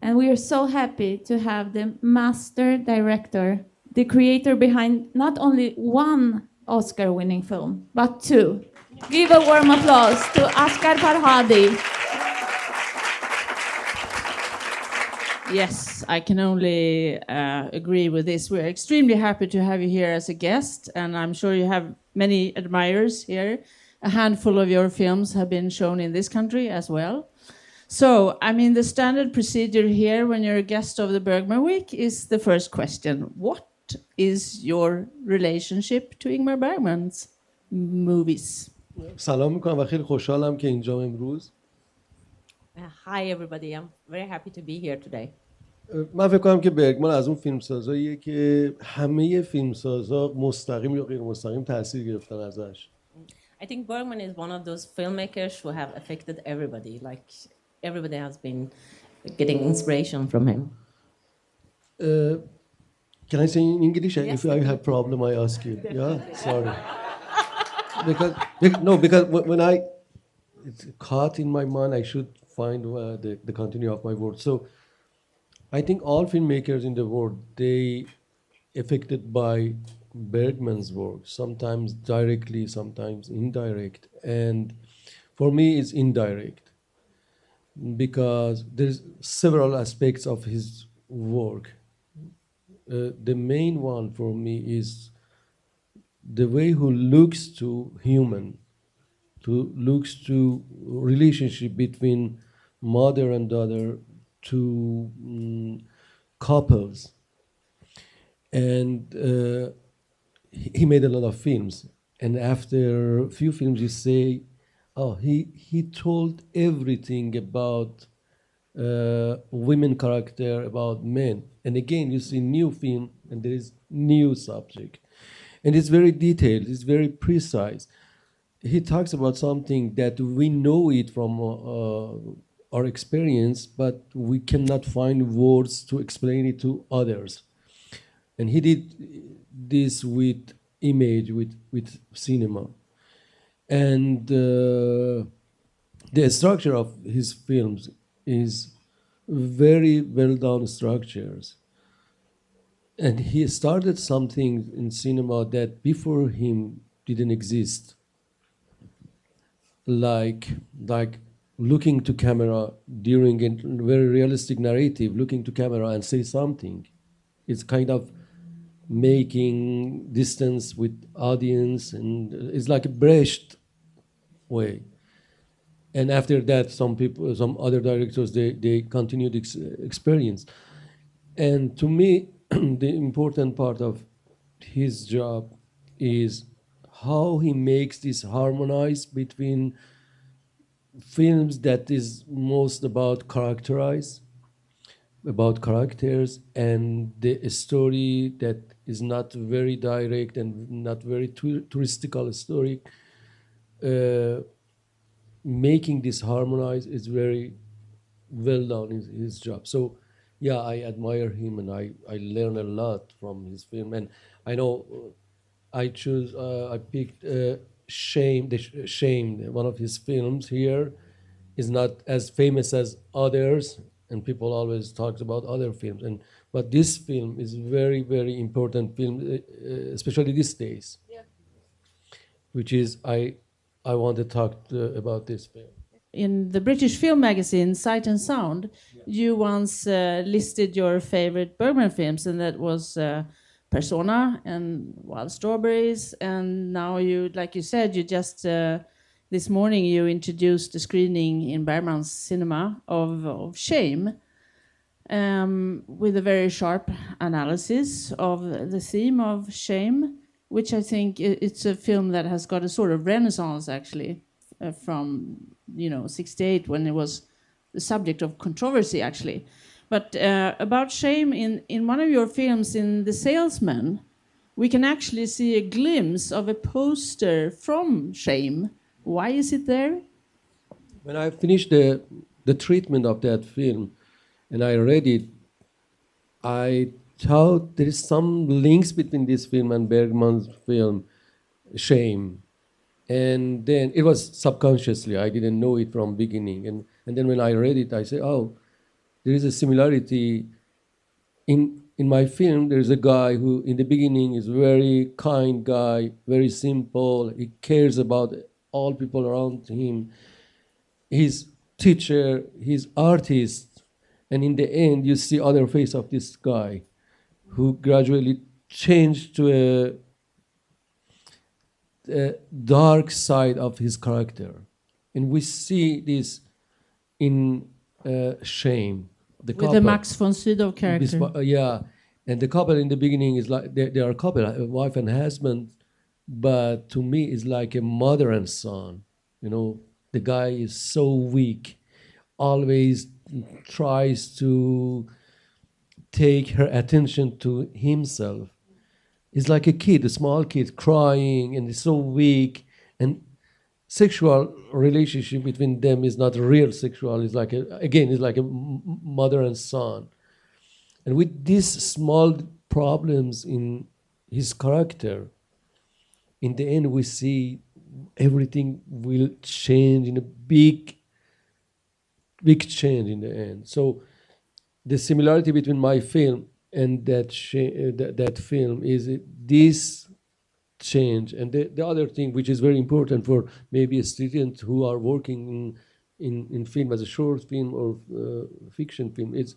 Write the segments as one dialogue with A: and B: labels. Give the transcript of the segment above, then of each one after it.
A: And we are so happy to have the master director, the creator behind not only one Oscar-winning film, but two. Give a warm applause to Asghar Farhadi.
B: Yes, I can only agree with this. We're extremely happy to have you here as a guest, and I'm sure you have many admirers here. A handful of your films have been shown in this country as well. So, I mean, the standard procedure here when you're a guest of the Bergman Week is the first question. What is your relationship to Ingmar Bergman's movies?
C: سلام میکنم و خیلی خوشحالم که اینجا امروز.
D: Hi everybody, I'm very happy to be here today.
C: من فکر کنم که برگمان از اون فیلمسازاییه که همه فیلمسازا مستقیم یا غیر مستقیم تاثیر گرفتن ازش.
D: I think Bergman is one of those filmmakers who have affected everybody. Like everybody has been getting inspiration from him.
C: Can I say in English?
D: Yes.
C: If I have problem, I ask you. Yeah, sorry. because when it's caught in my mind, I should find the continue of my words. So I think all filmmakers in the world, they affected by Bergman's work, sometimes directly, sometimes indirect. And for me, it's indirect because there's several aspects of his work. The main one for me is the way he looks to human, looks to relationship between mother and daughter, to couples. And he made a lot of films. And after a few films, you say, oh, he told everything about women character, about men. And again, you see new film, and there is new subject. And it's very detailed, it's very precise. He talks about something that we know it from our experience, but we cannot find words to explain it to others. And he did this with image, with cinema. And the structure of his films is very well done structures. And he started something in cinema that before him didn't exist. Like looking to camera during a very realistic narrative, looking to camera and say something. It's kind of making distance with audience, and it's like a brushed way. And after that, some other directors, they continued experience. And to me, the important part of his job is how he makes this harmonize between films that is most about characters, and the story that is not very direct and not very touristical story. Making this harmonize is very well done in his job. So yeah, I admire him, and I learn a lot from his film. And I know I picked Shame, one of his films here, is not as famous as others, and people always talk about other films. But this film is very, very important film, especially these days. Yeah. Which is I want to talk about this film.
B: In the British film magazine Sight and Sound, you once listed your favorite Bergman films, and that was Persona and Wild Strawberries. And now you, like you said, you just this morning you introduced a screening in Bergman's cinema of Shame, with a very sharp analysis of the theme of shame, which I think it's a film that has got a sort of renaissance actually from 1968, when it was the subject of controversy actually. But about shame, in one of your films, in The Salesman, we can actually see a glimpse of a poster from Shame. Why is it there?
C: When I finished the treatment of that film and I read it, I thought there is some links between this film and Bergman's film, Shame. And then it was subconsciously, I didn't know it from beginning. And then when I read it, I said, oh, there is a similarity in my film. There's a guy who in the beginning is very kind guy, very simple. He cares about all people around him. He's teacher, he's artist, and in the end you see other face of this guy who gradually changed to a dark side of his character. And we see this in Shame.
B: With the Max von Sydow character.
C: Yeah, and the couple in the beginning is like they are a couple, a wife and husband, but to me it's like a mother and son. You know, the guy is so weak, always tries to take her attention to himself. He's like a kid, a small kid, crying, and he's so weak. And sexual relationship between them is not real sexual. It's like it's like a mother and son. And with these small problems in his character, in the end we see everything will change in a big change in the end. So the similarity between my film and that film is this change. And the other thing which is very important for maybe a student who are working in film as a short film or fiction film, is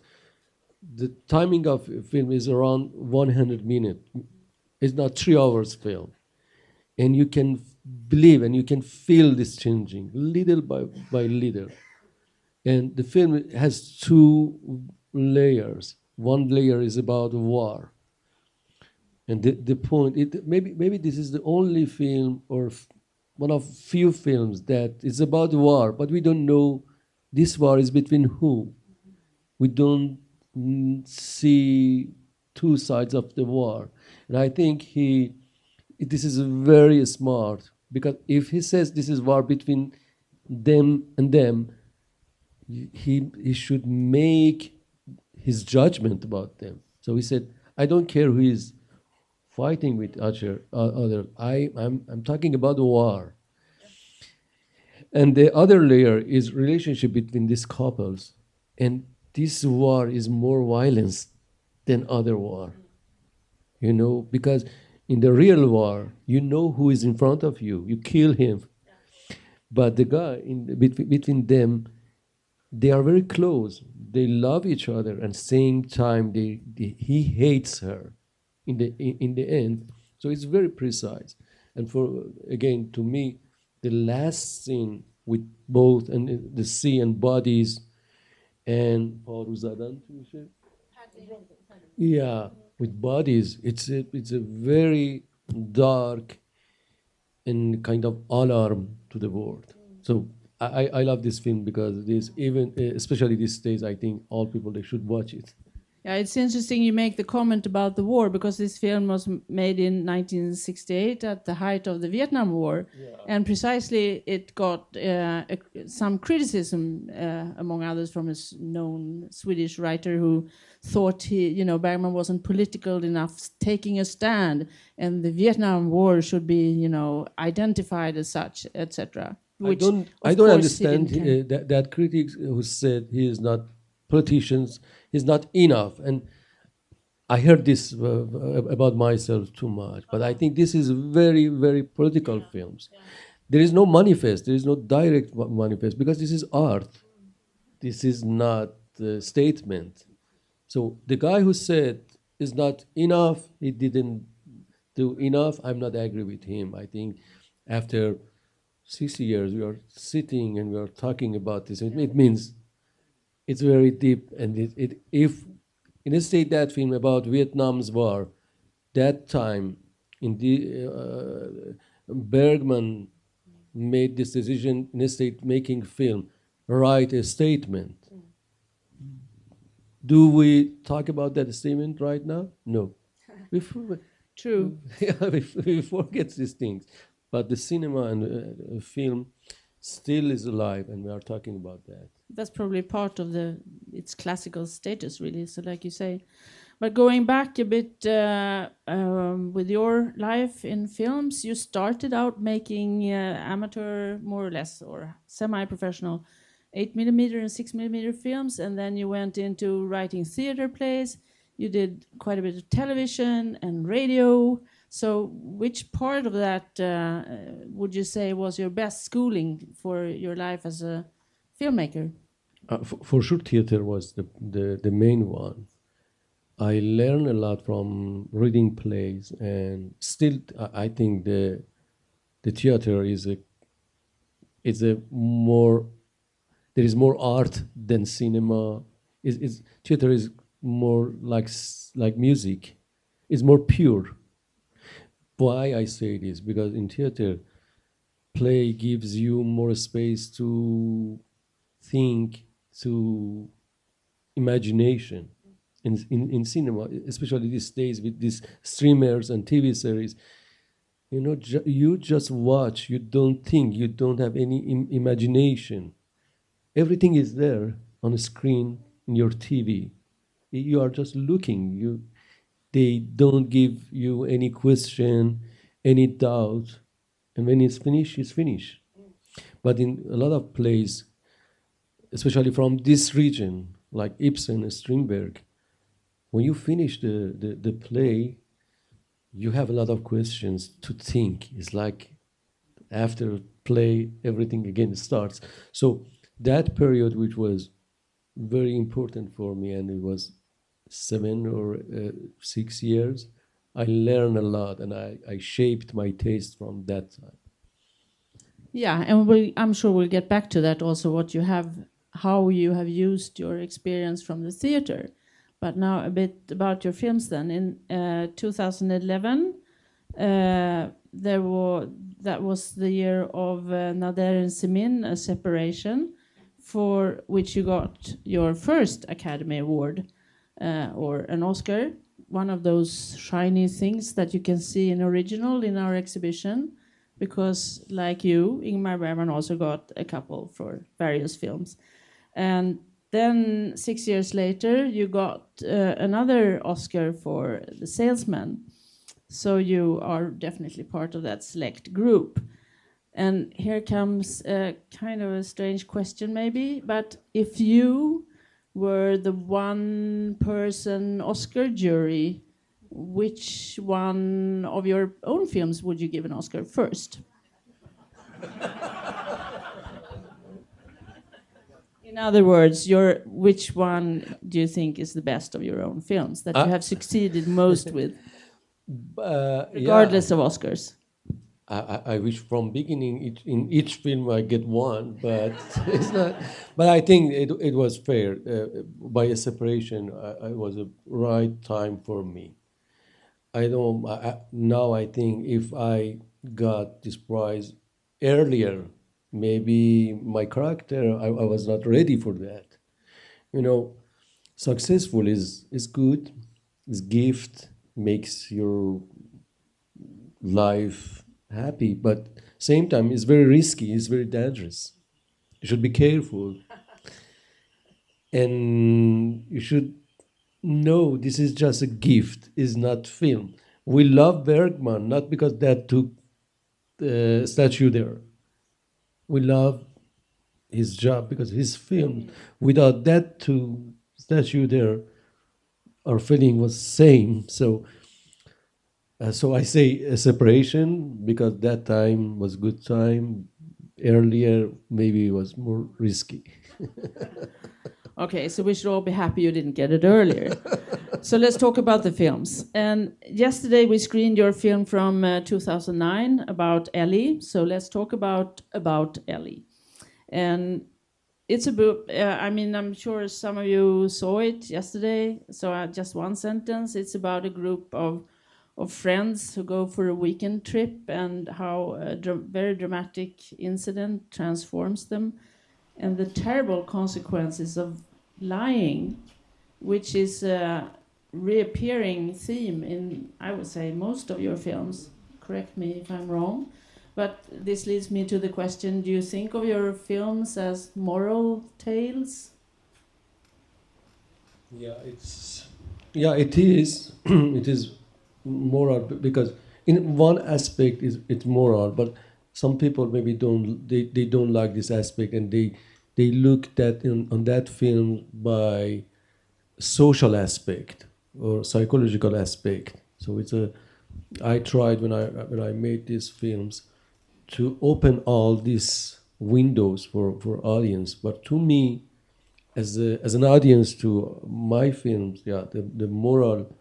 C: the timing of a film is around 100 minutes. It's not 3 hours film. And you can believe and you can feel this changing little by little. And the film has 2 layers. One layer is about war. And the point, maybe this is the only film or one of few films that is about war, but we don't know this war is between who. We don't see 2 sides of the war. And I think this is very smart, because if he says this is war between them and them, he should make his judgment about them. So he said, I don't care who is fighting with other. I'm talking about the war. And the other layer is relationship between these couples. And this war is more violence than other war. You know, because in the real war, you know who is in front of you. You kill him. But the guy between them, they are very close. They love each other, and same time he hates her. In the end, so it's very precise. And again, to me, the last scene with both and the sea and bodies and with bodies, it's a very dark and kind of alarm to the world. So I love this film because this, even especially these days, I think all people, they should watch it.
B: Yeah, it's interesting you make the comment about the war, because this film was made in 1968 at the height of the Vietnam War, and precisely it got some criticism, among others, from a known Swedish writer who thought Bergman wasn't political enough, taking a stand, and the Vietnam War should be identified as such, etc.
C: I don't understand that critics who said he is not politicians is not enough. And I heard this about myself too much, but I think this is very, very political films. There is no manifest, there is no direct manifest, because this is art. This is not a statement. So the guy who said is not enough, he didn't do enough, I'm not agree with him. I think after 60 years we are sitting and we are talking about this. It means it's very deep, and if in a state that film about Vietnam's war, that time in the Bergman made this decision in a state making film, write a statement. Do we talk about that statement right now? No.
B: True.
C: We forget these things, but the cinema and film still is alive, and we are talking about that.
B: That's probably part of its classical status, really. So, like you say, but going back a bit with your life in films, you started out making amateur, more or less, or semi-professional 8mm and 6mm films, and then you went into writing theater plays. You did quite a bit of television and radio. So which part of that would you say was your best schooling for your life as a filmmaker?
C: For sure, theater was the main one. I learned a lot from reading plays, and still I think the theater is a more, there is more art than cinema. Theater is more like music. It's more pure. Why I say this? Because in theater, play gives you more space to think, to imagination. In cinema, especially these days with these streamers and TV series, you just watch. You don't think. You don't have any imagination. Everything is there on a screen in your TV. You are just looking. They don't give you any question, any doubt, and when it's finished, it's finished. But in a lot of plays, especially from this region, like Ibsen and Strindberg, when you finish the play, you have a lot of questions to think. It's like after play, everything again starts. So that period, which was very important for me, and it was 7 or 6 years, I learned a lot, and I shaped my taste from that time.
B: Yeah, and I'm sure we'll get back to that also, how you have used your experience from the theater. But now a bit about your films then. In 2011, that was the year of Nader and Simin, A Separation, for which you got your first Academy Award or an Oscar, one of those shiny things that you can see in original in our exhibition, because like you, Ingmar Bergman also got a couple for various films. And then 6 years later, you got another Oscar for The Salesman. So you are definitely part of that select group. And here comes a kind of a strange question maybe, but if you were the one-person Oscar jury, which one of your own films would you give an Oscar first? In other words, which one do you think is the best of your own films that you have succeeded most with, regardless of Oscars?
C: I wish from beginning in each film I get one, but it's not. But I think it was fair. By a separation, it was a right time for me. Now I think if I got this prize earlier, maybe my character, I was not ready for that. Successful is good. It's gift, makes your life happy, but same time it's very risky, it's very dangerous. You should be careful. And you should know this is just a gift, it's not film. We love Bergman, not because that took the statue there. We love his job because his film. Without that statue there, our feeling was same. So I say a separation because that time was good time. Earlier, maybe it was more risky.
B: Okay, so we should all be happy you didn't get it earlier. So let's talk about the films. And yesterday we screened your film from 2009 about Ellie. So let's talk about Ellie. And it's a book, I'm sure some of you saw it yesterday. So just one sentence. It's about a group of friends who go for a weekend trip and how a very dramatic incident transforms them, and the terrible consequences of lying, which is a reappearing theme in, I would say, most of your films. Correct me if I'm wrong. But this leads me to the question, do you think of your films as moral tales?
C: It is. It is moral because in one aspect it's moral, but some people maybe don't like this aspect, and they they looked at on that film by social aspect or psychological aspect. So I tried when I made these films to open all these windows for audience. But to me, as an audience to my films, the moral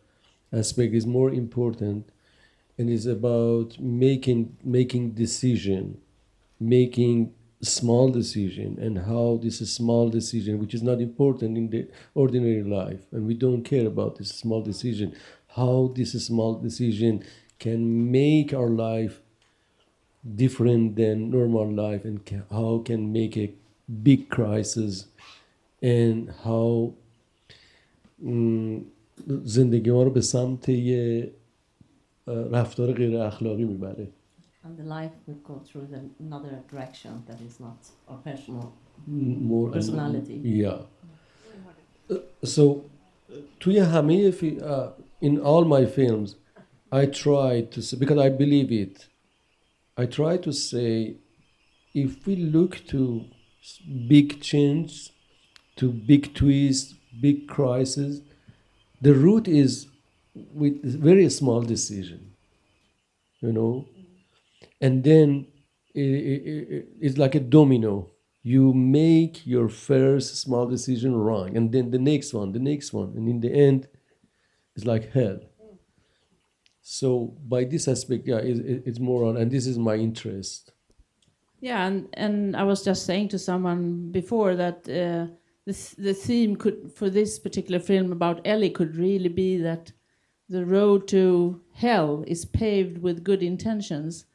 C: aspect is more important, and is about making decision, making small decision, and how this is small decision, which is not important in the ordinary life, and we don't care about this small decision, how this small decision can make our life different than normal life, and how can make a big crisis, and how زندگی ما رو به سمت یه رفتار غیر اخلاقی میبره.
D: And the life would go through another direction that is not our personal
C: More
D: personality.
C: Yeah. So توی همه in all my films I try to say, because I believe it, I try to say, if we look to big change, to big twists, big crisis, the root is with very small decision, you know, and then it's like a domino. You make your first small decision wrong, and then the next one, and in the end, it's like hell. So by this aspect, it's more on, and this is my interest.
B: Yeah, and I was just saying to someone before that the theme for this particular film about Ellie could really be that the road to hell is paved with good intentions,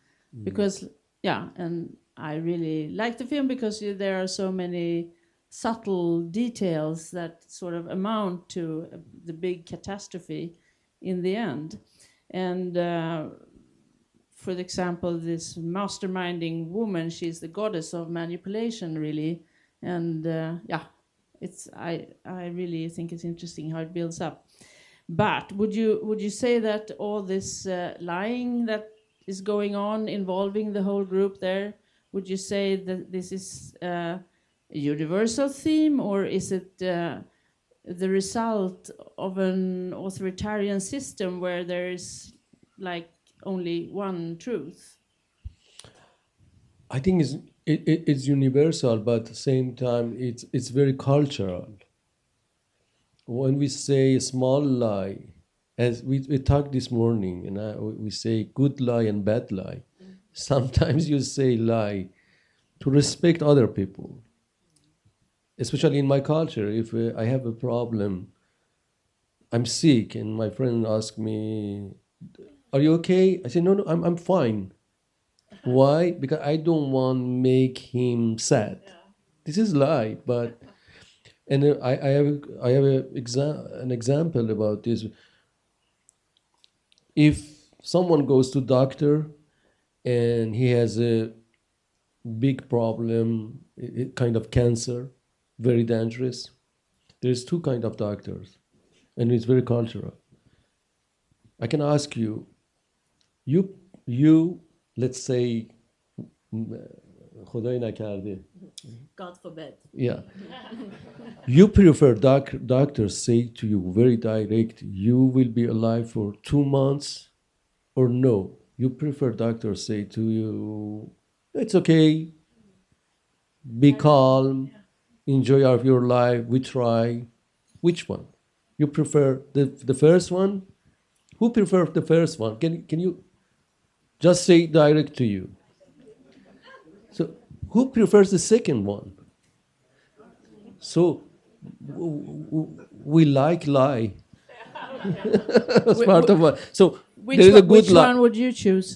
B: because and I really like the film because there are so many subtle details that sort of amount to the big catastrophe in the end. And for example, this masterminding woman, she's the goddess of manipulation, really. And I really think it's interesting how it builds up. But would you say that all this lying that is going on involving the whole group there, would you say that this is a universal theme, or is it the result of an authoritarian system where there is like only one truth?
C: I think it's universal, but at the same time it's very cultural. When we say a small lie, as we talked this morning, and we say good lie and bad lie. Sometimes you say lie to respect other people. Especially in my culture, if I have a problem, I'm sick, and my friend asks me, "Are you okay?" I say, "No, I'm fine." Why? Because I don't want to make him sad. This is lie, but and I have an example about this. If someone goes to doctor and he has a big problem, kind of cancer, very dangerous, there's two kind of doctors, and it's very cultural. I can ask you, let's say, خدای نکرده.
D: God forbid.
C: Yeah. You prefer doctors say to you very direct, you will be alive for 2 months, or no? You prefer doctors say to you, it's okay, be calm, enjoy your life, we try. Which one? You prefer the first one? Who prefers the first one? Can you just say direct to you? So who prefers the second one? So we like lie. That's part of what. So there is a good
B: which one would you choose?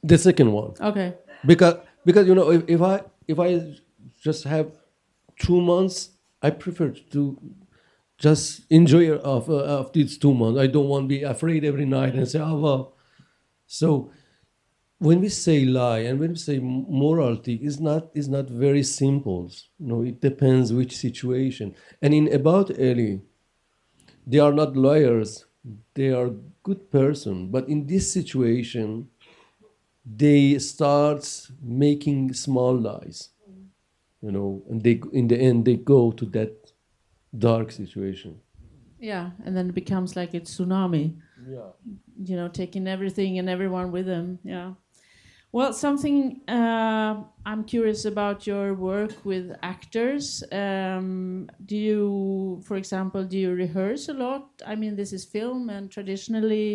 C: The second one.
B: Okay.
C: Because if I just have 2 months, I prefer to just enjoy of these 2 months. I don't want to be afraid every night and say, oh well. So when we say lie and when we say morality, is not very simple. It depends which situation. And in About Ellie, they are not lawyers, they are good person. But in this situation, they start making small lies. you know, and they in the end they go to that dark situation.
B: Yeah, and then it becomes like a tsunami,
C: Yeah.
B: you know, taking everything and everyone with them. Yeah. Well, something I'm curious about your work with actors. Do you, for example, do you rehearse a lot? I mean, this is film, and traditionally,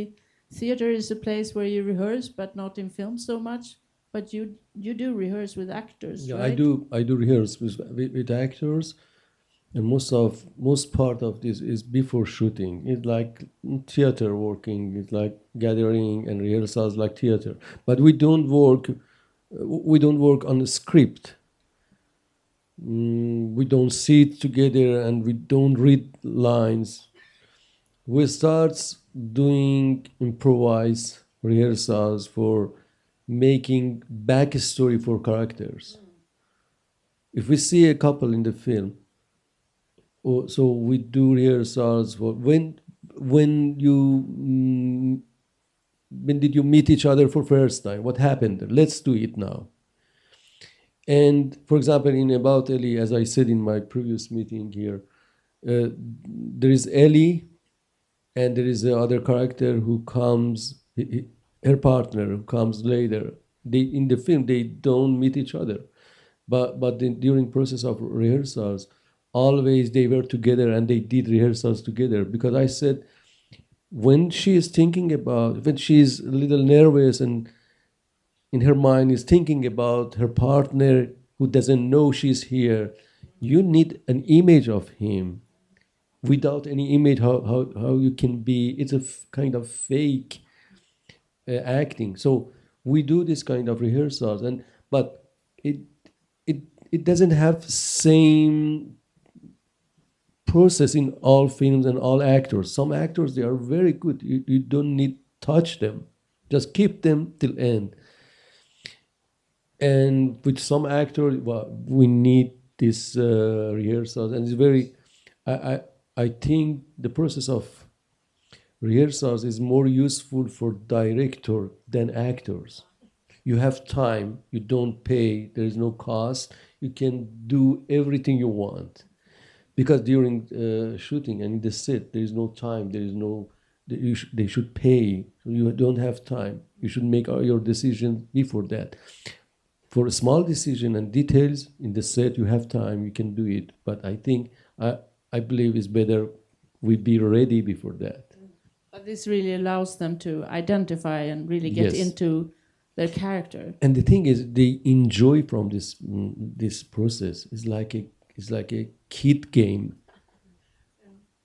B: theater is a place where you rehearse, but not in film so much. But you do rehearse with actors,
C: Yeah,
B: right?
C: I do rehearse with actors, and most part of this is before shooting. It's like theater working. It's like gathering and rehearsals like theater. But we don't work. We don't work on a script. We don't sit together and we don't read lines. We start doing improvise rehearsals for making backstory for characters. If we see a couple in the film, so we do rehearsals for when you when did you meet each other for first time? What happened? Let's do it now. And for example, in About Ellie, as I said in my previous meeting here, there is Ellie, and there is the other character who comes, her partner who comes later. They in the film they don't meet each other, but during process of rehearsals, always they were together and they did rehearsals together. Because I said, when she is thinking about, when she is a little nervous and in her mind is thinking about her partner who doesn't know she's here, you need an image of him. Without any image, how you can be, it's a kind of fake acting. So we do this kind of rehearsals, and but it it it doesn't have same process in all films and all actors. Some actors, they are very good. You don't need touch them, just keep them till end. And with some actors, well, we need this rehearsals, and it's very. I, I I think the process of rehearsals is more useful for director than actors. You have time, you don't pay, there is no cost, you can do everything you want. Because during shooting and in the set, there is no time, there is no, they should pay, so you don't have time. You should make all your decisions before that. For a small decision and details in the set, you have time, you can do it. But I think, I believe it's better we be ready before that.
B: But this really allows them to identify and really get
C: Yes.
B: into their character.
C: And the thing is, they enjoy from this process. It's like a kid game.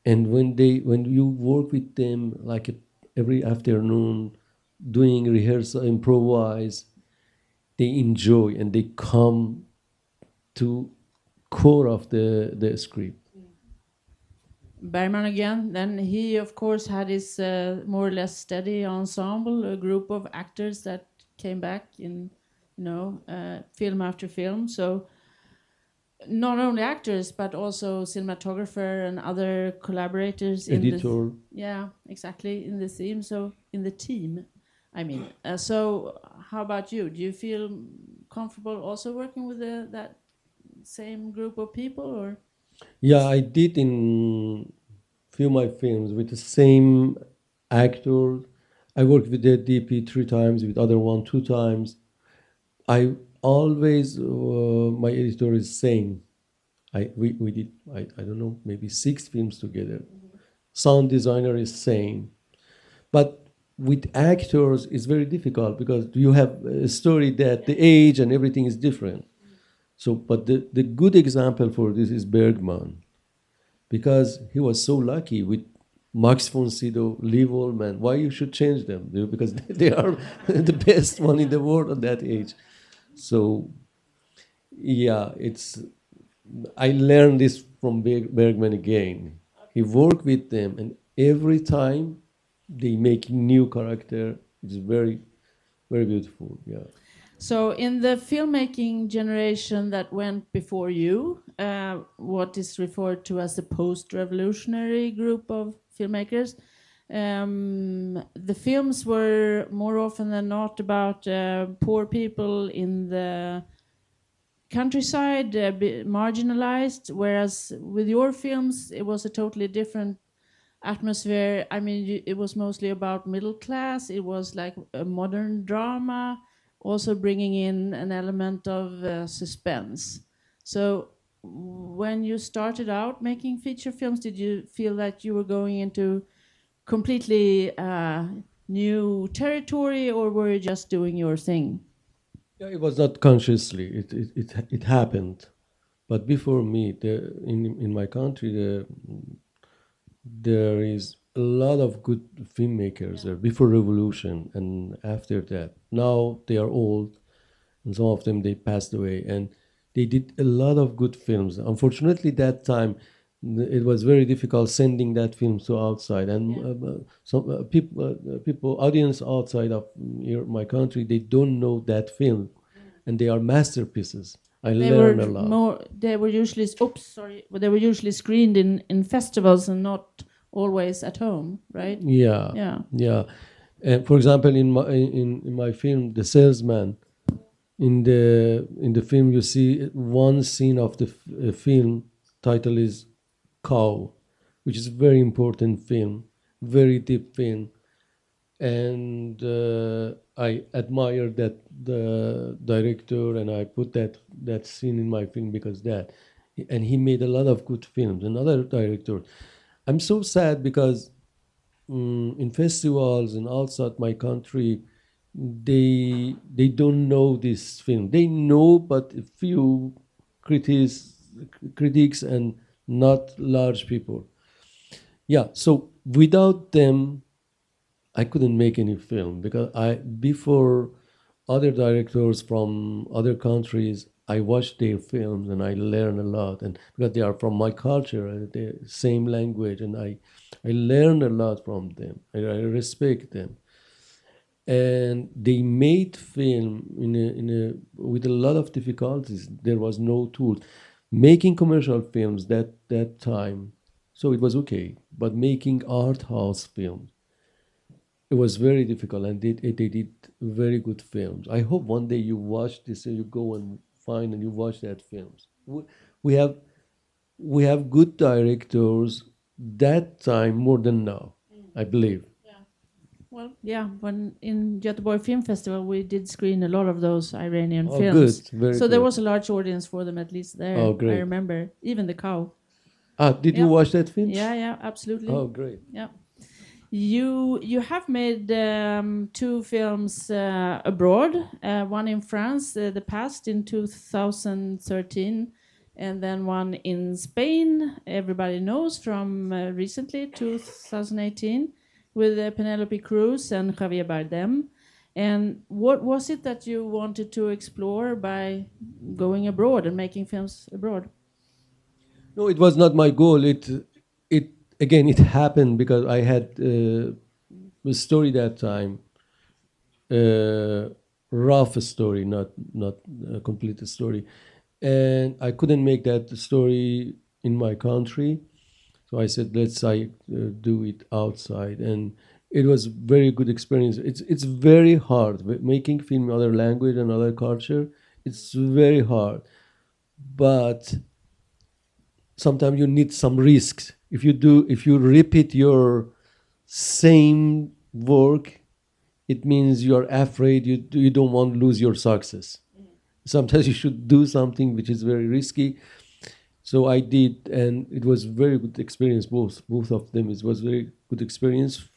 C: And when you work with them like every afternoon, doing rehearsal, improvise, they enjoy and they come to core of the script.
B: Bergman again, then he of course had his more or less steady ensemble, a group of actors that came back in, film after film. So not only actors, but also cinematographer and other collaborators.
C: Editor.
B: Yeah, exactly, in the theme. So in the team, I mean. So how about you? Do you feel comfortable also working with that same group of people, or?
C: Yeah, I did in few of my films with the same actor. I worked with the DP 3 times, with other one 2 times. I always, my editor is same. We did, I don't know, maybe 6 films together. Sound designer is same. But with actors, it's very difficult because you have a story that the age and everything is different. So, but the good example for this is Bergman, because he was so lucky with Max von Sydow, Liv Ullmann. Why you should change them? Because they are the best one in the world at that age. So, yeah, I learned this from Bergman again. He worked with them, and every time they make new character. It's very, very beautiful. Yeah.
B: So, in the filmmaking generation that went before you, what is referred to as the post-revolutionary group of filmmakers, the films were more often than not about poor people in the countryside, a bit marginalized, whereas with your films it was a totally different atmosphere. I mean, it was mostly about middle class. It was like a modern drama, also bringing in an element of suspense. So when you started out making feature films, did you feel that you were going into completely new territory, or were you just doing your thing?
C: Yeah, it was not consciously. It happened, but before me, in my country, there is a lot of good filmmakers there before revolution and after that. Now they are old, and some of them they passed away, and they did a lot of good films. Unfortunately, that time it was very difficult sending that film to outside, and some people, audience outside of my country, they don't know that film, and they are masterpieces. I learned a lot.
B: They were usually they were usually screened in festivals and not always at home, right?
C: Yeah,
B: Yeah.
C: yeah. And for example, in my film, The Salesman, in the film you see one scene of the film title is Cow, which is a very important film, very deep film, and I admire that the director, and I put that scene in my film because that, and he made a lot of good films. Another director, I'm so sad because in festivals and outside my country, they don't know this film. They know, but a few critics and not large people. Yeah, so without them, I couldn't make any film because I before other directors from other countries, I watched their films and I learned a lot, and because they are from my culture, the same language, and I learned a lot from them. I respect them, and they made film in a with a lot of difficulties. There was no tools. Making commercial films that time, so it was okay, but making art house films, it was very difficult, and they did very good films. I hope one day you watch this and you go and find and you watch that films. We have we have good directors that time more than now, I believe.
B: Well, yeah, when in Göteborg Film Festival, we did screen a lot of those Iranian
C: Oh,
B: films.
C: good, very
B: so there
C: good.
B: was a large audience for them, at least there.
C: Oh, great.
B: I remember, even The Cow.
C: Did you watch that film?
B: Yeah, absolutely.
C: Oh, great.
B: Yeah. You have made 2 films abroad, one in France, The Past in 2013, and then one in Spain, everybody knows from recently, 2018, with Penelope Cruz and Javier Bardem. And what was it that you wanted to explore by going abroad and making films abroad?
C: No, it was not my goal. It again, it happened because I had a story that time, uh, rough story, not a complete story, and I couldn't make that story in my country. So I said, let's do it outside, and it was very good experience. It's very hard making film in other language and other culture. It's very hard, but sometimes you need some risks. If you repeat your same work, it means you're afraid you don't want to lose your success. Sometimes you should do something which is very risky. So I did, and it was very good experience. Both of them. It was very good experience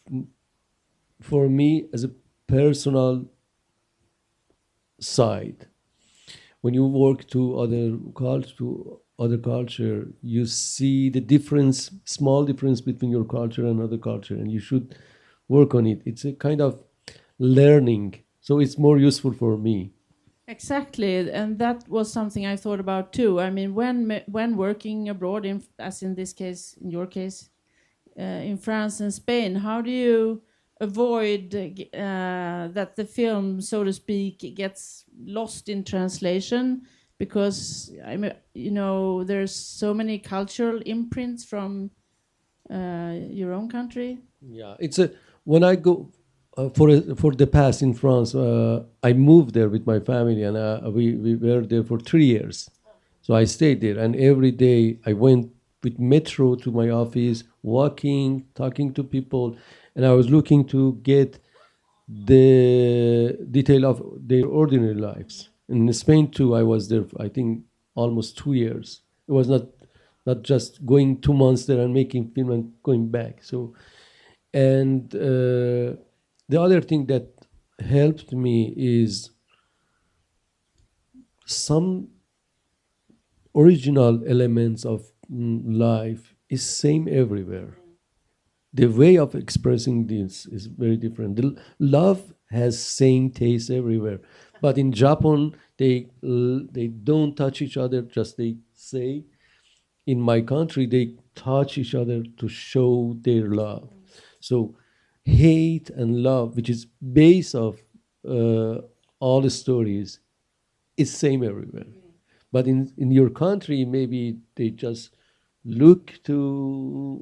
C: for me as a personal side. When you work to other culture, you see the difference, small difference between your culture and other culture, and you should work on it. It's a kind of learning, so it's more useful for me.
B: Exactly, and that was something I thought about too. I mean, when working abroad, as in this case, in your case, in France and Spain, how do you avoid that the film, so to speak, gets lost in translation? Because I mean, there's so many cultural imprints from your own country.
C: Yeah, it's a when I go for the past in France, I moved there with my family, and we were there for 3 years. So I stayed there, and every day I went with metro to my office, walking, talking to people, and I was looking to get the detail of their ordinary lives. In Spain too, I was there, I think, almost 2 years. It was not just going 2 months there and making film and going back. So, and the other thing that helped me is some original elements of life is same everywhere. The way of expressing this is very different. The love has same taste everywhere, but in Japan they don't touch each other. Just they say. In my country, they touch each other to show their love. So hate and love, which is base of all the stories, is same everywhere. But in your country, maybe they just look to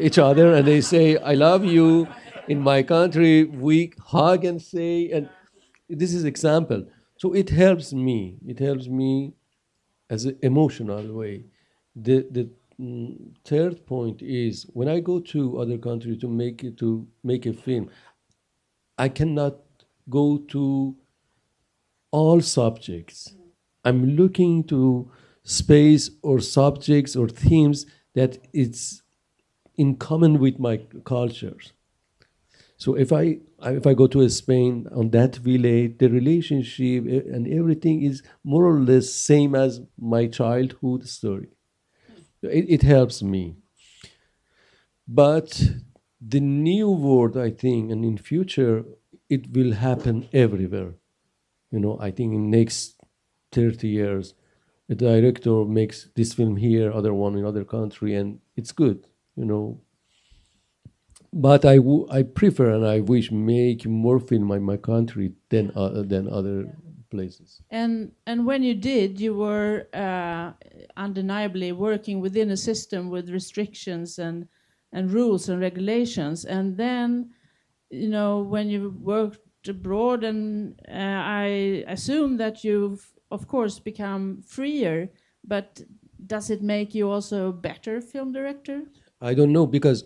C: each other and they say, I love you. In my country, we hug and say, and this is example. So it helps me. It helps me as an emotional way. The third point is when I go to other countries to make a film, I cannot go to all subjects. I'm looking to space or subjects or themes that it's in common with my cultures. So if I go to Spain on that village, the relationship and everything is more or less same as my childhood story. It helps me. But the new world, I think, and in future, it will happen everywhere. I think in next 30 years, a director makes this film here, other one in other country, and it's good. But I prefer and I wish make more film in my country than other places.
B: And when you did, you were undeniably working within a system with restrictions and rules and regulations. And then, when you worked abroad, and I assume that you've, of course, become freer. But does it make you also a better film director?
C: I don't know, because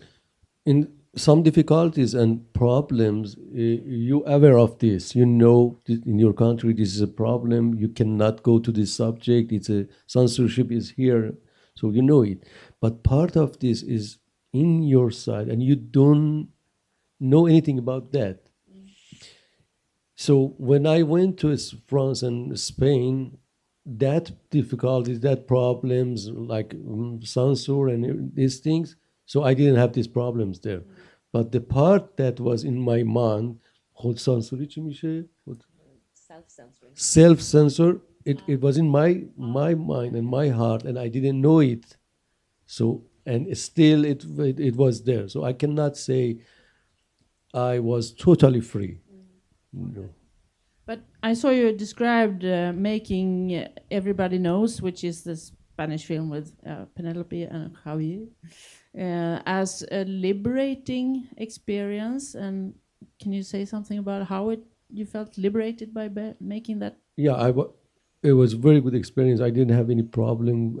C: in some difficulties and problems, you aware of this. In your country, this is a problem. You cannot go to this subject. It's a censorship is here, so you know it. But part of this is in your side, and you don't know anything about that. So when I went to France and Spain, that difficulties, that problems like censor and these things. So I didn't have these problems there. But the part that was in my mind, self-censoring, self-censor, it was in my mind and my heart, and I didn't know it. So, and still it was there. So I cannot say I was totally free. No.
B: But I saw you described making Everybody Knows, which is the Spanish film with Penelope and Javier, as a liberating experience. And can you say something about how you felt liberated by making that?
C: Yeah, it was a very good experience. I didn't have any problem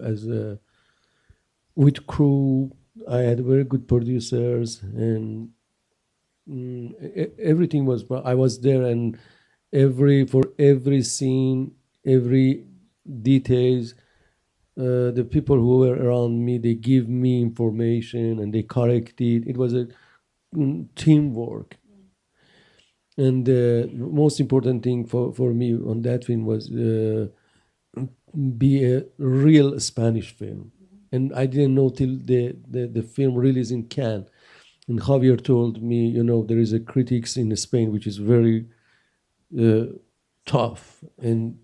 C: with crew. I had very good producers, and everything was. I was there, and for every scene, every details. The people who were around me, they give me information and they correct it. It was a teamwork. And the most important thing for me on that film was be a real Spanish film. And I didn't know till the film released in Cannes. And Javier told me, there is a critics in Spain which is very tough. And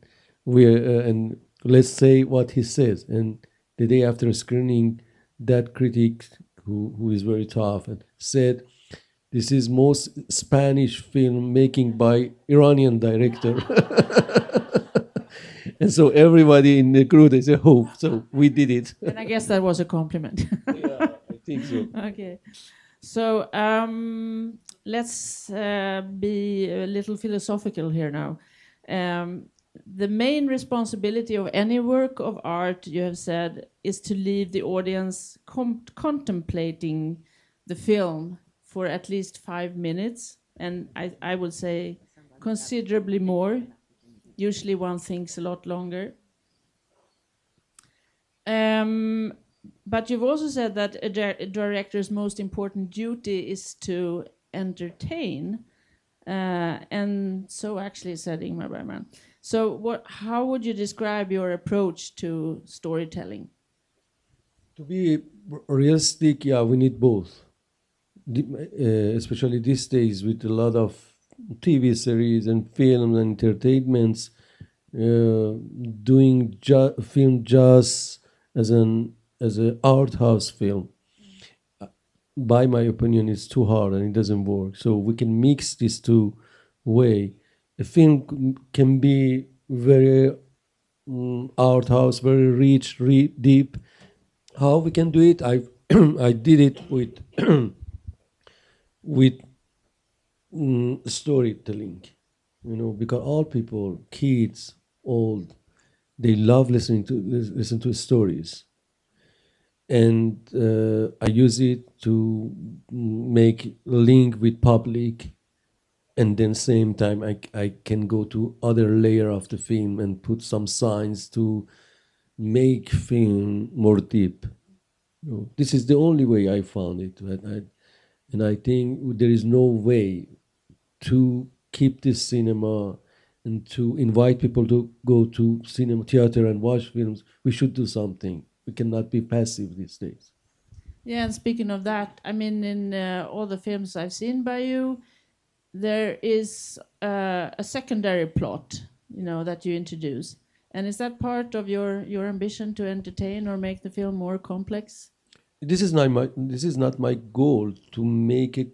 C: and let's say what he says. And the day after screening, that critic who is very tough and said, this is most Spanish film making by Iranian director. And so everybody in the crew, they say, oh, so we did it.
B: And I guess that was a compliment.
C: Yeah, I think so.
B: Okay. So let's be a little philosophical here now. The main responsibility of any work of art, you have said, is to leave the audience contemplating the film for at least 5 minutes, and I would say considerably more. Usually one thinks a lot longer. But you've also said that a director's most important duty is to entertain, and so actually said Ingmar Bergman. So how would you describe your approach to storytelling?
C: To be realistic, yeah, we need both. Especially these days with a lot of TV series and films and entertainments, doing film just as an art house film, by my opinion, is too hard and it doesn't work. So we can mix these two way. A film can be very art house, very rich, deep. How we can do it? I did it with with storytelling, because all people, kids, old, they love listen to stories, and I use it to make link with public, and then same time I can go to other layer of the film and put some signs to make film more deep. This is the only way I found it, and I think there is no way to keep this cinema and to invite people to go to cinema theater and watch films. We should do something. We cannot be passive these days.
B: Yeah, and speaking of that, I mean, in all the films I've seen by you, there is a secondary plot, that you introduce. And is that part of your ambition to entertain or make the film more complex?
C: This is not my goal to make a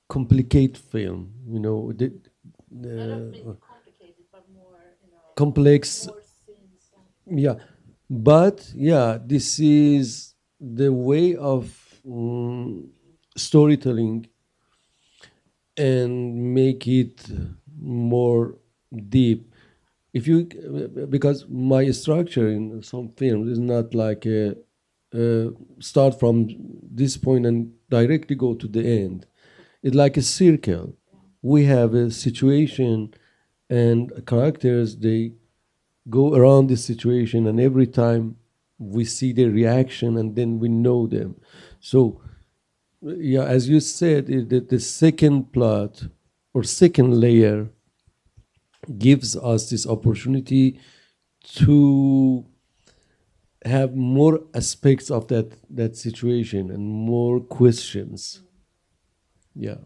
C: complicated film.
B: I don't think complicated, but more,
C: complex.
B: more scenes.
C: Yeah, but yeah, this is the way of storytelling and make it more deep. Because my structure in some films is not like a start from this point and directly go to the end. It's like a circle. We have a situation and characters, they go around this situation, and every time we see their reaction and then we know them. So yeah, as you said, the second plot or second layer gives us this opportunity to have more aspects of that situation and more questions. Yeah.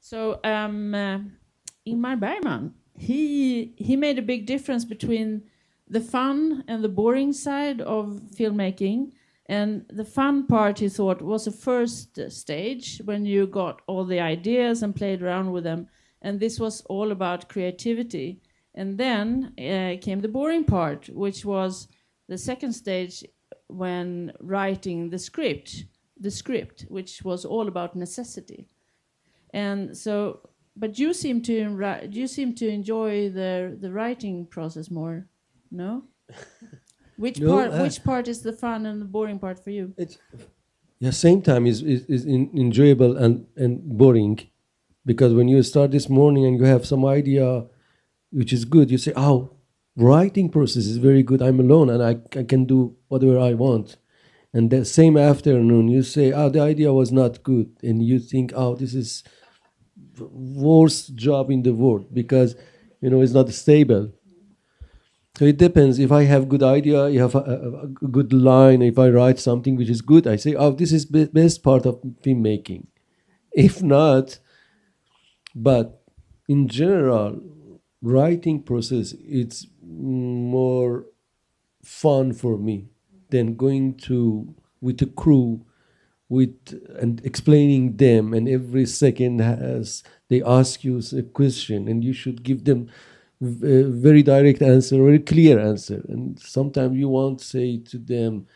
B: So Ingmar Bergman, he made a big difference between the fun and the boring side of filmmaking. And the fun part, he thought, was the first stage when you got all the ideas and played around with them. And this was all about creativity. And then came the boring part, which was the second stage when writing the script, which was all about necessity. And so, but you seem to enjoy the writing process more, no? Which part is the fun and the boring part for you?
C: Same time is enjoyable and boring, because when you start this morning and you have some idea which is good, you say, oh, writing process is very good, I'm alone and I can do whatever I want. And the same afternoon you say, oh, the idea was not good, and you think, oh, this is worst job in the world, because it's not stable. So it depends. If I have good idea, you have a good line. If I write something which is good, I say, oh, this is best part of filmmaking. If not, but in general, writing process, it's more fun for me than going with a crew and explaining them, and every second they ask you a question and you should give them a very direct answer, very clear answer. And sometimes you want to say to them,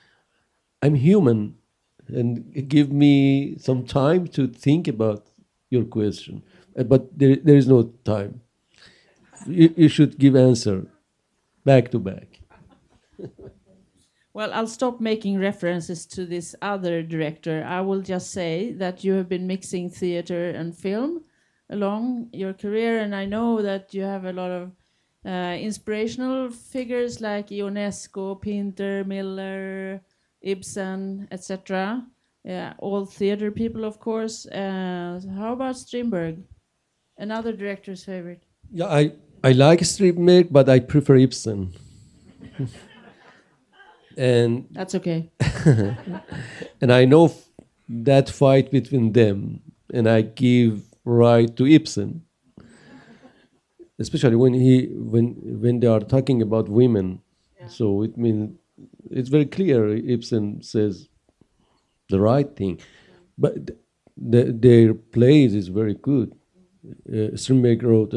C: I'm human, and give me some time to think about your question. But there is no time. You should give answer back to back.
B: Well, I'll stop making references to this other director. I will just say that you have been mixing theater and film along your career, and I know that you have a lot of inspirational figures like Ionesco, Pinter, Miller, Ibsen, etc. All theater people, of course. How about Strindberg? Another director's favorite.
C: Yeah, I like Strindberg, but I prefer Ibsen. And
B: That's okay.
C: and I know that fight between them, and I give right to Ibsen, especially when they are talking about women. Yeah. So it means it's very clear. Ibsen says the right thing, but their plays is very good. Strindberg wrote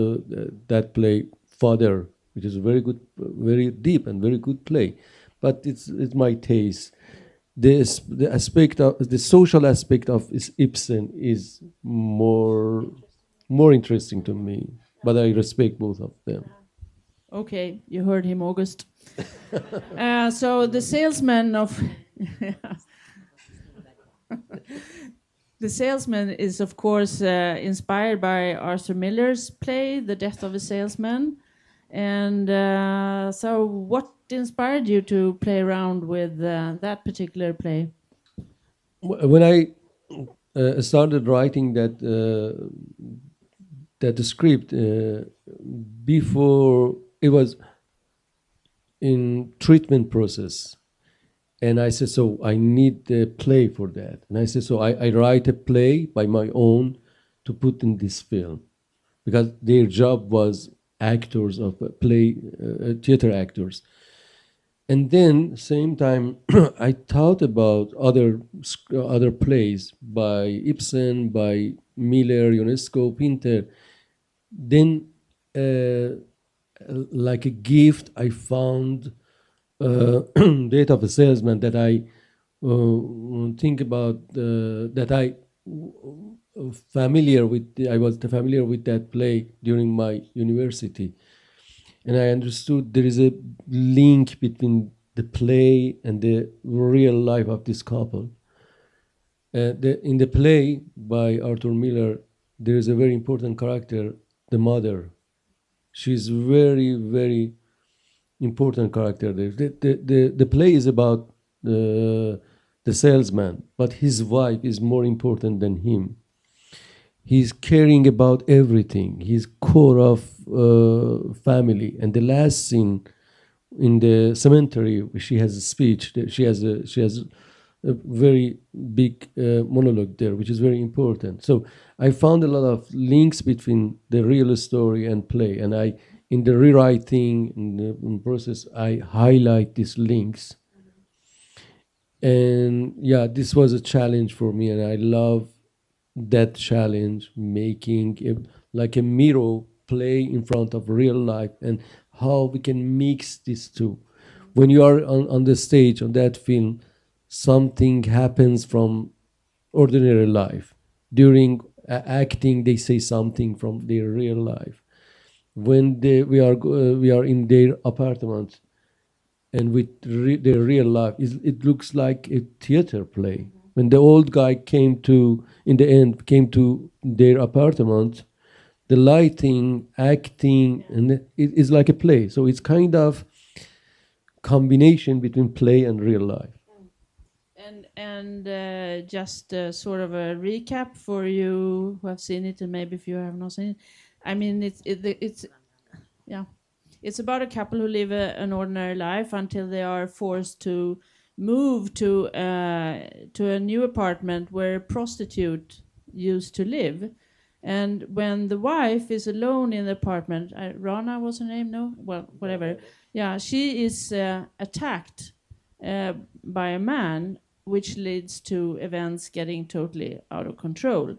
C: that play Father, which is a very good, very deep and very good play. But it's my taste. The aspect of the social aspect of Ibsen is more interesting to me. But I respect both of them.
B: Okay, you heard him, August. So the salesman of The Salesman is, of course, inspired by Arthur Miller's play, The Death of a Salesman. And so what inspired you to play around with that particular play?
C: When I started writing that script, before it was in treatment process. And I said, so I need a play for that. And I said, so I write a play by my own to put in this film. Because their job was actors of play, theater actors. And then, same time, I thought about other plays by Ibsen, by Miller, Ionesco, Pinter. Then, like a gift, I found Death of a Salesman that I think about, that I was familiar with that play during my university. And I understood there is a link between the play and the real life of this couple. In the play by Arthur Miller, there is a very important character, the mother. She's very, very important character there. The play is about the salesman, but his wife is more important than him. He's caring about everything. He's core of family. And the last scene in the cemetery, she has a speech. She has a very big monologue there, which is very important. So I found a lot of links between the real story and play, and in the rewriting in the process, I highlight these links. And yeah, this was a challenge for me, and I love that challenge, making like a mirror play in front of real life, and how we can mix these two. When you are on the stage on that film, something happens from ordinary life. During acting, they say something from their real life. When we are in their apartment, and with their real life, it looks like a theater play. When the old guy in the end came to their apartment, the lighting, acting, and it is like a play. So it's kind of combination between play and real life.
B: And just sort of a recap for you who have seen it, and maybe if you have not seen it. I mean, it's about a couple who live an ordinary life until they are forced to move to a new apartment where a prostitute used to live. And when the wife is alone in the apartment, Rana was her name, no? Well, whatever. Yeah, she is attacked by a man, which leads to events getting totally out of control.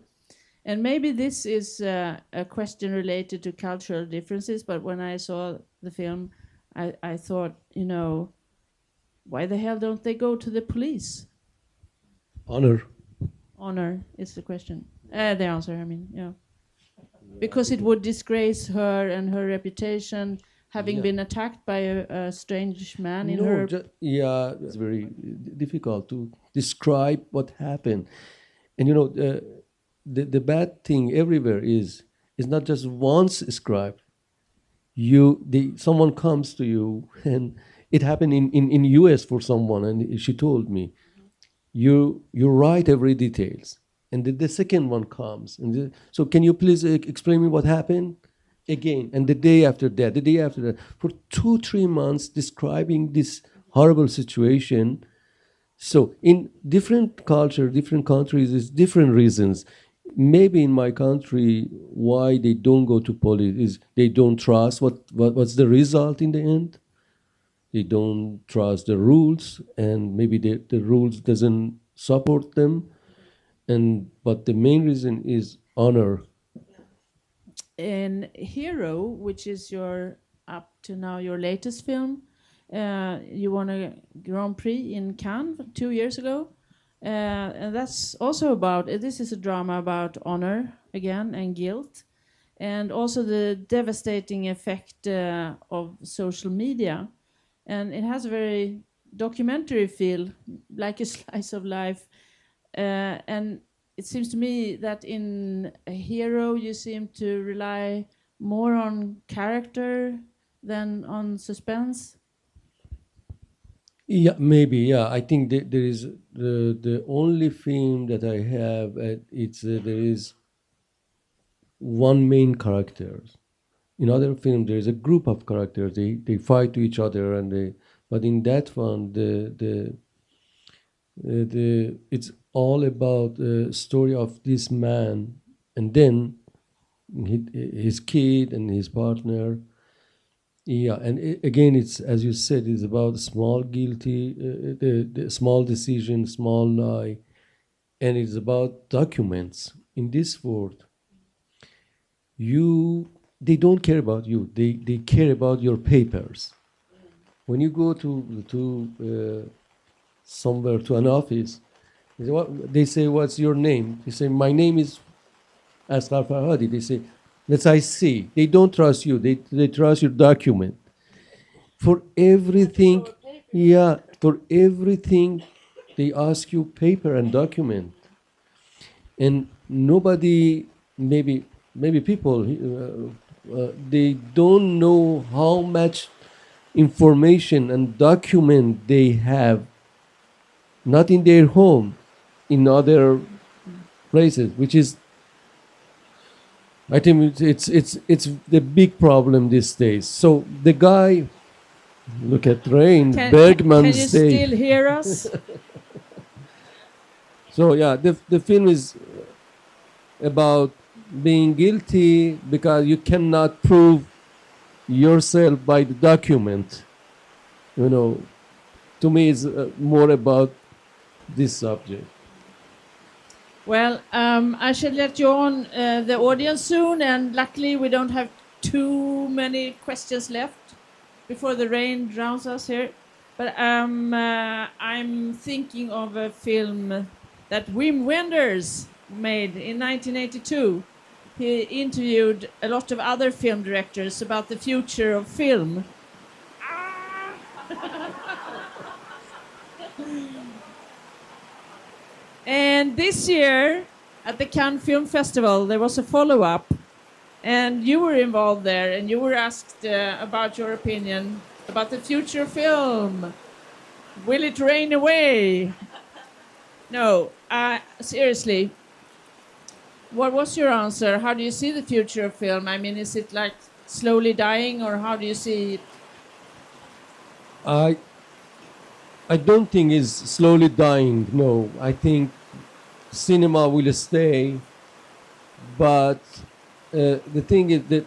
B: And maybe this is a question related to cultural differences, but when I saw the film, I thought, why the hell don't they go to the police?
C: Honor.
B: Honor is the question. The answer, I mean, yeah. Because it would disgrace her and her reputation, having been attacked by a strange man in her...
C: Yeah, it's very difficult to describe what happened. And you know, the bad thing everywhere is not just once described. Someone comes to you, and it happened in US for someone, and she told me, you write every details, and the second one comes, and so can you please explain me what happened again, and the day after that, for 2-3 months describing this horrible situation. So in different culture, different countries, there's different reasons. Maybe in my country, why they don't go to police is they don't trust what's the result in the end. They don't trust the rules, and maybe the rules doesn't support them. But the main reason is honor.
B: In Hero, which is your up to now your latest film, you won a Grand Prix in Cannes 2 years ago, and that's also about. This is a drama about honor again and guilt, and also the devastating effect of social media, and it has a very documentary feel, like a slice of life, and it seems to me that in a Hero you seem to rely more on character than on suspense.
C: Yeah, maybe. Yeah, I think there is the only film that I have. There is one main character. In other films, there is a group of characters. They fight to each other, but in that one, it's all about the story of this man, and then his kid and his partner. Yeah, and again, it's, as you said, it's about small guilty, the small decision, small lie, and it's about documents. In this world, they don't care about you. They care about your papers. When you go to somewhere, to an office, they say, "What's your name?" They say, "My name is Asghar Farhadi." They say, "Let's I see." They don't trust you. They trust your document. For everything, for everything, they ask you paper and document. And nobody, maybe people, they don't know how much information and document they have, not in their home, in other places, which is, I think it's the big problem these days. So the guy, look at Rain, Bergman.
B: Can you still hear us?
C: So yeah, the film is about being guilty because you cannot prove yourself by the document. You know, to me, it's more about this subject.
B: Well, I shall let you on the audience soon, and luckily we don't have too many questions left before the rain drowns us here. But I'm thinking of a film that Wim Wenders made in 1982. He interviewed a lot of other film directors about the future of film. And this year, at the Cannes Film Festival, there was a follow-up, and you were involved there, and you were asked about your opinion about the future of film. Will it rain away? No, seriously. What was your answer? How do you see the future of film? I mean, is it like slowly dying, or how do you see it?
C: I don't think it's slowly dying. No, I think cinema will stay, but the thing is that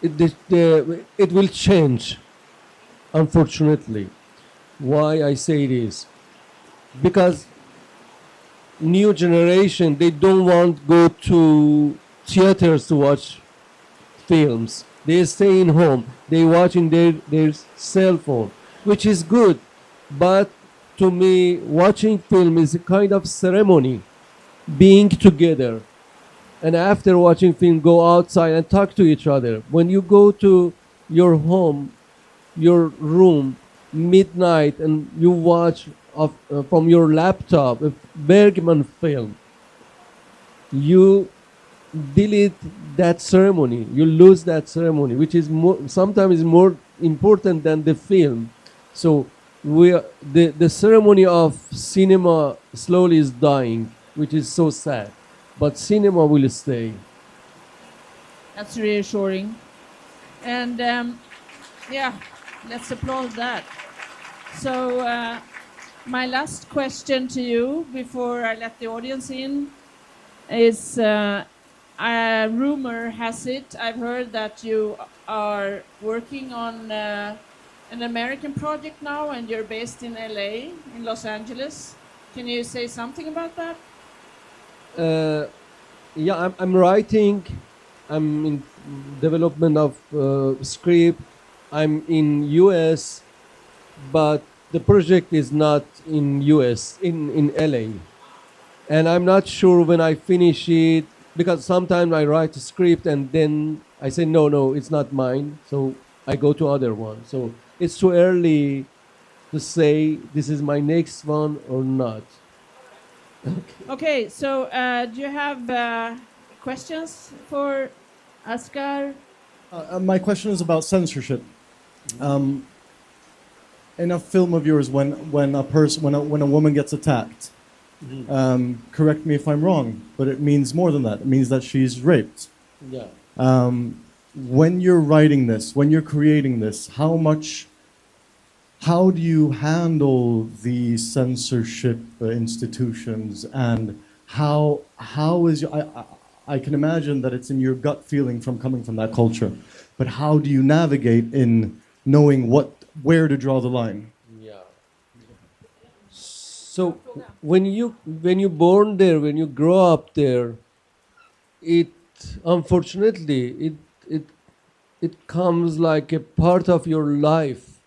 C: it will change. Unfortunately, why I say this? Because new generation, they don't want to go to theaters to watch films. They stay in home. They watch in their cell phone, which is good. But to me, watching film is a kind of ceremony, being together. And after watching film, go outside and talk to each other. When you go to your home, your room, midnight, and you watch from your laptop a Bergman film, you delete that ceremony. You lose that ceremony, which is sometimes more important than the film. So the ceremony of cinema slowly is dying, which is so sad. But cinema will stay.
B: That's reassuring. And yeah, let's applaud that. So my last question to you before I let the audience in is a rumor has it, I've heard that you are working on an American project now and you're based in LA, in Los Angeles. Can you say something about that?
C: Yeah, I'm writing. I'm in development of script. I'm in US, but the project is not in US, in LA. And I'm not sure when I finish it, because sometimes I write a script and then I say, no, it's not mine. So I go to other one. So it's too early to say this is my next one or not.
B: Okay, so do you have questions for Asghar?
E: My question is about censorship. In a film of yours, when a woman gets attacked, correct me if I'm wrong, but it means more than that. It means that she's raped.
C: Yeah.
E: When you're writing this, when you're creating this, how do you handle the censorship institutions, and how is your, I can imagine that it's in your gut feeling from coming from that culture, but how do you navigate in knowing where to draw the line?
C: Yeah. So when you born there, when you grow up there, it unfortunately it comes like a part of your life.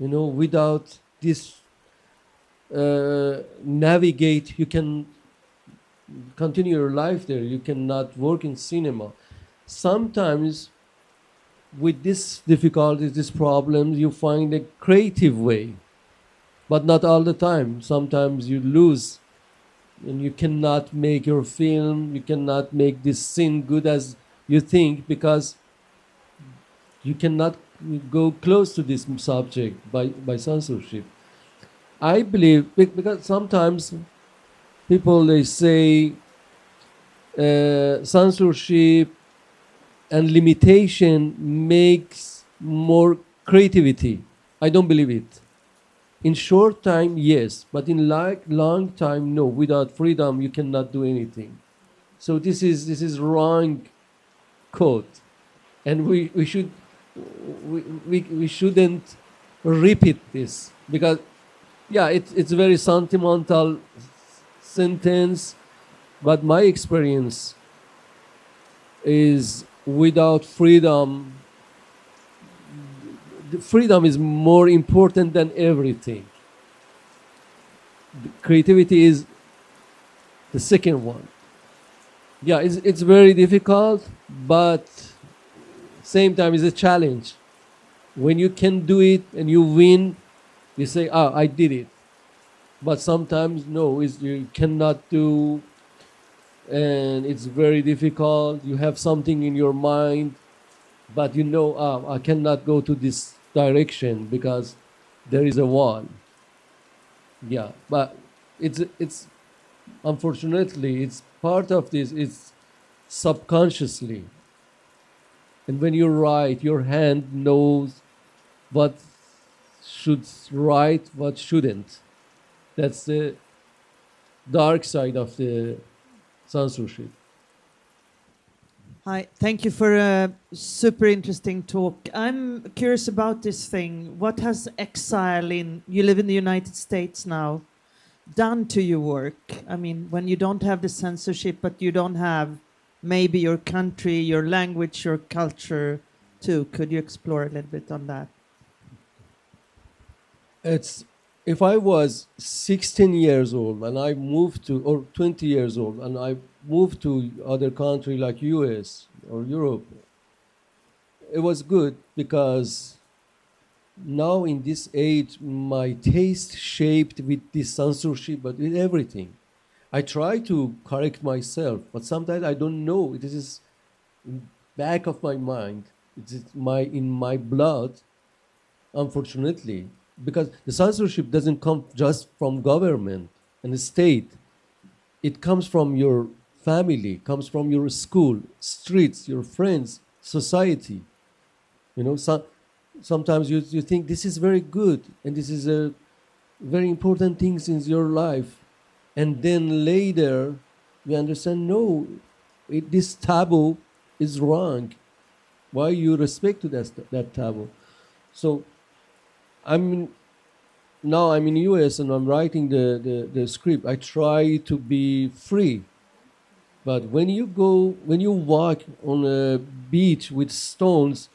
C: You know, without this navigate, you can continue your life there. You cannot work in cinema. Sometimes with these difficulties, these problems, you find a creative way, but not all the time. Sometimes you lose and you cannot make your film, you cannot make this scene good as you think, because you cannot go close to this subject by censorship. I believe, because sometimes people, they say censorship and limitation makes more creativity. I don't believe it. In short time, yes, but in long time, no. Without freedom, you cannot do anything. So this is wrong quote, and we shouldn't repeat this, because yeah, it's a very sentimental sentence, but my experience is without freedom, the freedom is more important than everything. The creativity is the second one. Yeah, it's very difficult, but same time is a challenge. When you can do it and you win, you say, I did it. But sometimes no, you cannot do, and it's very difficult. You have something in your mind, but you know, I cannot go to this direction because there is a wall. Yeah, but it's unfortunately it's part of this. It's subconsciously, and when you write, your hand knows what should write, what shouldn't. That's the dark side of the censorship.
F: Hi, thank you for a super interesting talk. I'm curious about this thing. What has exile you live in the United States now, done to your work? I mean, when you don't have the censorship, but you don't have maybe your country, your language, your culture too. Could you explore a little bit on that?
C: It's if I was 16 years old and I moved to, or 20 years old, and I moved to other country like US or Europe, it was good because now in this age, my taste shaped with this censorship, but with everything. I try to correct myself, but sometimes I don't know. It is in back of my mind. It is in my blood, unfortunately, because the censorship doesn't come just from government and the state. It comes from your family, comes from your school, streets, your friends, society. You know, sometimes you think this is very good and this is a very important things in your life, and then later you understand no, this taboo is wrong. Why you respect to that taboo? So I'm now I'm in US and I'm writing the script. I try to be free, but when you walk on a beach with stones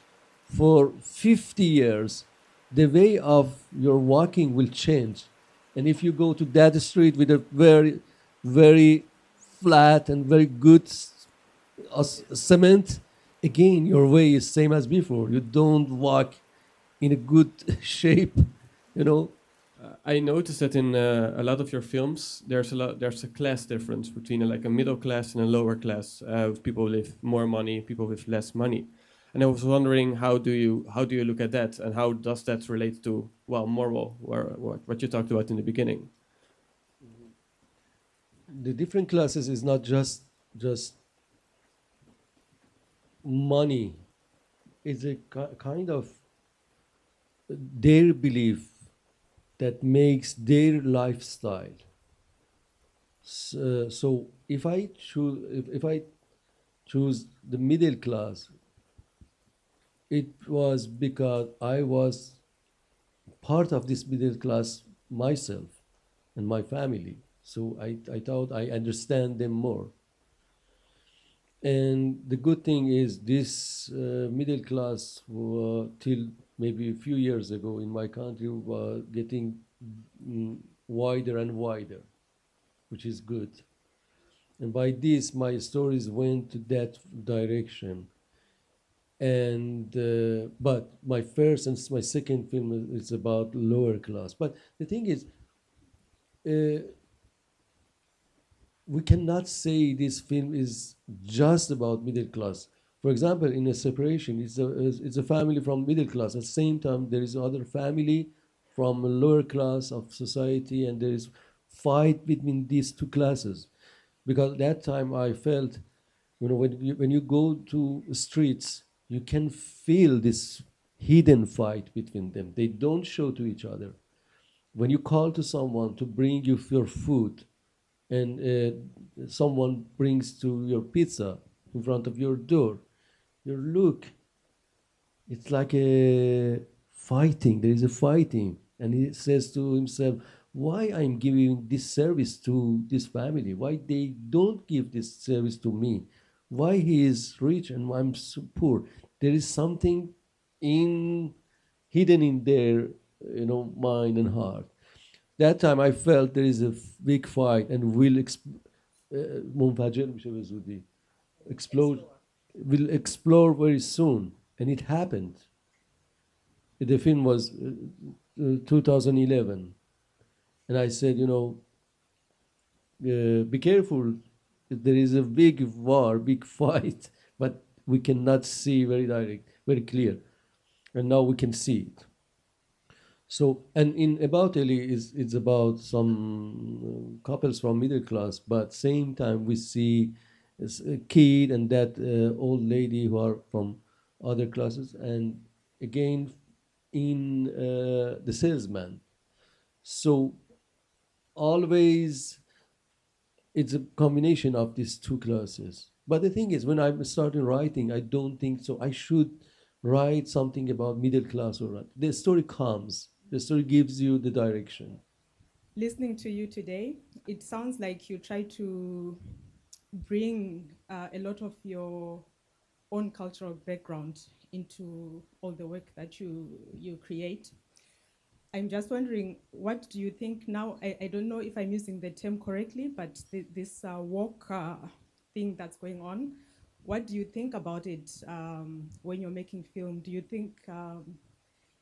C: for 50 years, the way of your walking will change. And if you go to that street with a very, very flat and very good cement, again, your way is same as before. You don't walk in a good shape, you know.
G: I noticed that in a lot of your films, there's a class difference between like a middle class and a lower class. People with more money, people with less money, and I was wondering how do you look at that, and how does that relate to moral, or what you talked about in the beginning?
C: The different classes is not just money. It's a kind of their belief that makes their lifestyle. So if I choose the middle class, it was because I was part of this middle class myself and my family. So I thought I understand them more. And the good thing is this middle class till maybe a few years ago in my country was getting wider and wider, which is good. And by this, my stories went to that direction. And but my first and my second film is about lower class. But the thing is, we cannot say this film is just about middle class. For example, in a separation, it's a family from middle class. At the same time, there is other family from a lower class of society, and there is fight between these two classes. Because that time I felt, you know, when you go to streets, you can feel this hidden fight between them. They don't show to each other. When you call to someone to bring you your food, and someone brings to your pizza in front of your door, your look, it's like a fighting. There is a fighting, and he says to himself, why I'm giving this service to this family? Why they don't give this service to me? Why he is rich and I'm so poor? There is something hidden in their, you know, mind and heart. That time I felt there is a big fight and منفجر میشه به زودی. Explode, will explode very soon, and it happened. The film was 2011, and I said, you know, be careful. There is a big war, big fight, but we cannot see very direct, very clear, and now we can see it. So, and in About Ellie, it's about some couples from middle class, but same time we see a kid and that old lady who are from other classes, and again in The Salesman. So always it's a combination of these two classes. But the thing is, when I started writing, I don't think so. I should write something about middle class or not. The story comes. The story gives you the direction.
H: Listening to you today, it sounds like you try to bring a lot of your own cultural background into all the work that you create. I'm just wondering, what do you think now? I don't know if I'm using the term correctly, but this woke thing that's going on, what do you think about it when you're making film? Do you think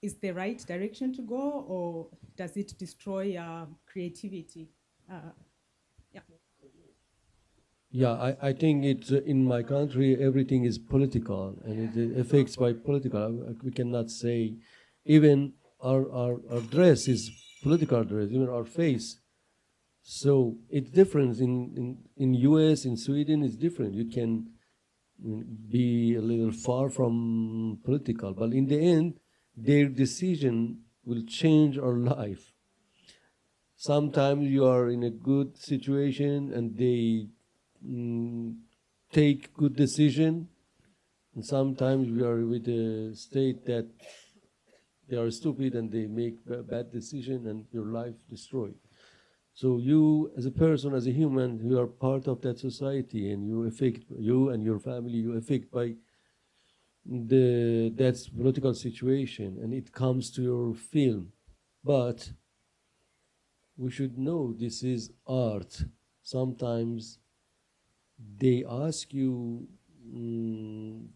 H: is the right direction to go, or does it destroy creativity? Yeah.
C: Yeah, I think it's in my country everything is political and it affects by political. We cannot say even our dress is political dress, even our face. So it's different in US, in Sweden it's different. You can be a little far from political, but in the end their decision will change our life. Sometimes you are in a good situation and they take good decision, and sometimes we are with a state that they are stupid and they make bad decision and your life destroyed. So you as a person, as a human, you are part of that society and you affect, you and your family, you affect by that's political situation and it comes to your film. But we should know this is art. Sometimes they ask you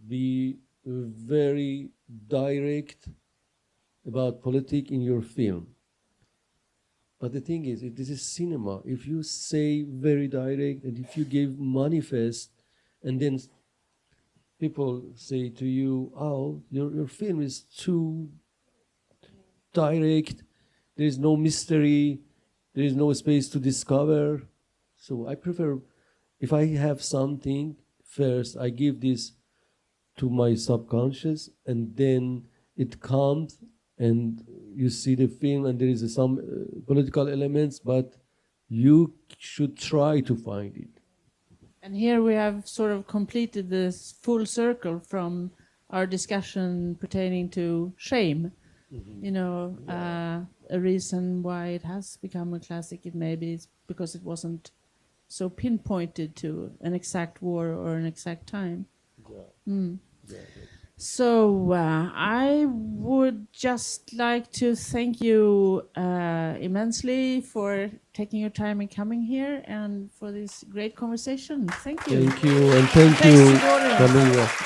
C: be very direct about politics in your film. But the thing is, this is cinema. If you say very direct and if you give manifest and then people say to you, oh, your film is too direct, there is no mystery, there is no space to discover. So I prefer, if I have something, first I give this to my subconscious and then it comes and you see the film and there is some political elements, but you should try to find it.
B: And here we have sort of completed this full circle from our discussion pertaining to shame. You know, a reason why it has become a classic, it maybe is because it wasn't so pinpointed to an exact war or an exact time. So I would just like to thank you immensely for taking your time and coming here and for this great conversation. Thank you.
C: Thank you, and thank
B: Thanks
C: you,
B: to the audience.
C: Kamelia.